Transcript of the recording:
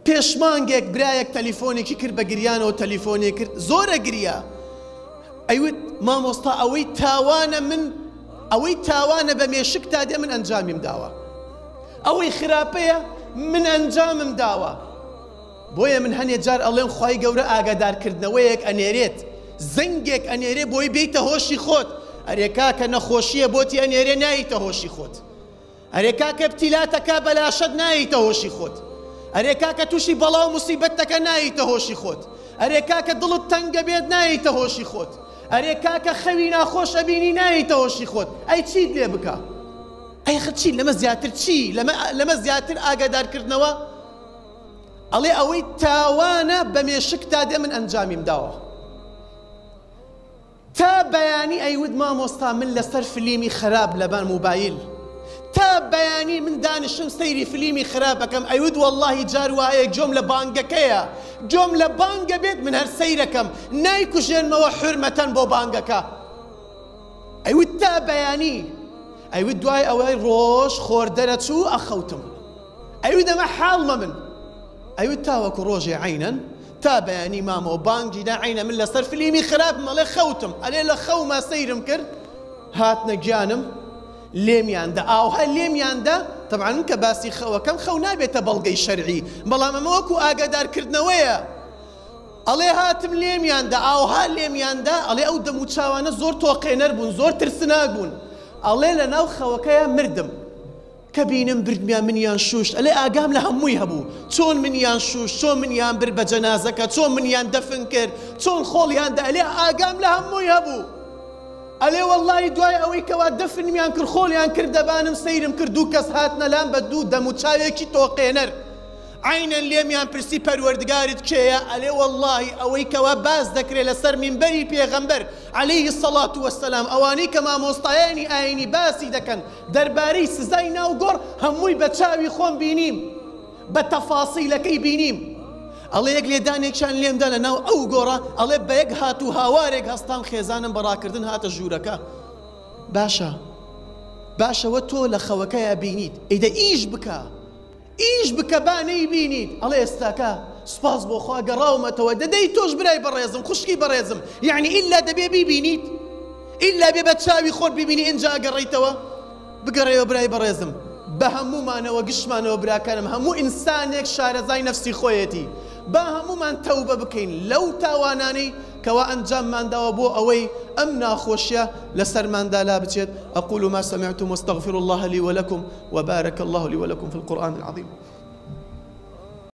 پێشمانگێک برایەک تەلیفۆنێکی کرد بە گریانەوە تەلیفۆنێک کرد زۆرە گریا ئەیوت مامۆستا ئەوەی تاوانە من ئەوەی تاوانە بە مێشک تا دێ من ئەنجامیم داوە ئەوەی خراپەیە من ئەنجامم داوە بۆیە من هەنێ جار ئەڵێم خوای گەورە ئاگادارکردنەوەیەک ئەنێرێت زەنگێک ئەنێرێ بۆی بیتە هۆشی خۆت ئەرێ کاکە نەخۆشیە بۆتی ئەنێرێ نایتە هۆشی خۆت ئەرێ کاکە ابتیلاتەکە بەلاشەت نایتە هۆشی خۆت ئەرێ کاکە تووشی بەڵاو موسیبەتەکە نایتە هۆشی خۆت ئەرێ کاکە دڵت تەنگە بێت نایتە هۆشی خۆت ئەرێ کاکە خەوی ناخۆشە بینی نایتە هۆشی خۆت ئەی چیت لێ بکە ئەی چی لەمە زیاتر چی لەمە زیاتر ئاگادارکردنەوە ئەڵێ ئەوەی تاوانە بە مێشک تا دێ من ئەنجامیم داوە تا بەیانی ئەیود مامۆستا من لەسەر فلیمی خراپ لەبان موبایل تا بەیانی من دانشم سەیری فلیمی خراپەکەم ئەیود وەڵڵاهی جار وایەک جۆم لە بانگەکەیە جۆم لە بانگە بێت من هەر سەیرەکەم نایکوژێنمەوە حورمەتەن بۆ بانگەکە ئەیود تا بەیانی ئەیود دوای ئەوەی ڕۆژ خۆردەرەچوو ئەخەوتم ئەیود ئەمە حاڵمە من ئەیود تاوەکو ڕۆژێ عینەن تا بەیانی مامەوە بانگی دا عینە من لەسەر فلیمی خراپ مەڵێ خەوتم ئەلێ لە خەوما سەیرم کرد هاتنە گیانم لێمیاندا ئاوها لێمیاندا تەبعاً کە باسی خەوەکەم خەو نابێتە بەڵگەی شەرعی بەڵام ئەمە وەکو ئاگادارکردنەوەیە ئەڵێ هاتم لێمیاندا ئاوها لێمیاندا ئەڵێ ئەو دەم و چاوانە زۆر تۆقێنەر بوون زۆر ترسناک بوون ئەڵێ لە ناو خەوەکەیە مردم کە بینم بردمیان منیان شوشت ئەلێ ئاگام لە هەمووی هەبوو چۆن منیان شوشت چۆن منیان برد بە جەنازەکە چۆن منیان دەفن کرد چۆن خۆڵیاندا ئەلێ ئاگام لە هەمووی هەبوو ئەلێ وەڵڵاهی دوای ئەوەی کەوا دەفنمیان کرد خۆڵیان کرد دەبانم سەیرم کرد دوو کەس هاتنە لام بە دوو دەم و چاوێکی تۆقێنەر عینەن لێمیان پرسی پەروەردگارت کێیە ئەلێ وەڵڵاهی ئەوەی کەوا باز دەکرێت لەسەر مینبەری پێغەمبەر عەلەیهی السەڵات وەسسەلام ئەوانەی کە مامۆستایانی ئاینی باسی دەکەن دەربارەی سزای ناوگۆڕ هەمووی بە چاوی خۆم بینیم بە تەفاسیلەکەی بینیم ئەڵێ یەک لێدانێکیان لێمدا لە ناو ئەو گۆڕە ئەڵێ بە یەک هات و هاوارێک هەستان خێزانم بەڕاکردن هاتە ژوورەکە باشەوە تۆ لە خەوەکەیە بینیت ئەیدە ئیش بکە با نەیبینیت ئەڵێ ئێستاکە سوپاس بۆ خوا گەڕاومەتەوە دەدەی تۆش برای بەڕێزم خوشکی بەڕێزم یعنی ئیلا دەبێ بیبینیت ئیلا بێ بە چاوی خۆت بیبینی ئینجا گەڕیتەوە بگەڕێەوە برای بەڕێزم بە هەمومانەوە گشتمانەوە براکانم هەموو ئینسانێک شارەزای نەفسی خۆیەتی با هەمومان تەوبە بکەین لەو تاوانانەی كوا أنجام بۆ ئەوەی ئەم ناخۆشیە لەسەرماندا لا بچێت. أقول ما سمعتم واستغفر الله لي ولكم وبارك الله لي ولكم في القرآن العظيم.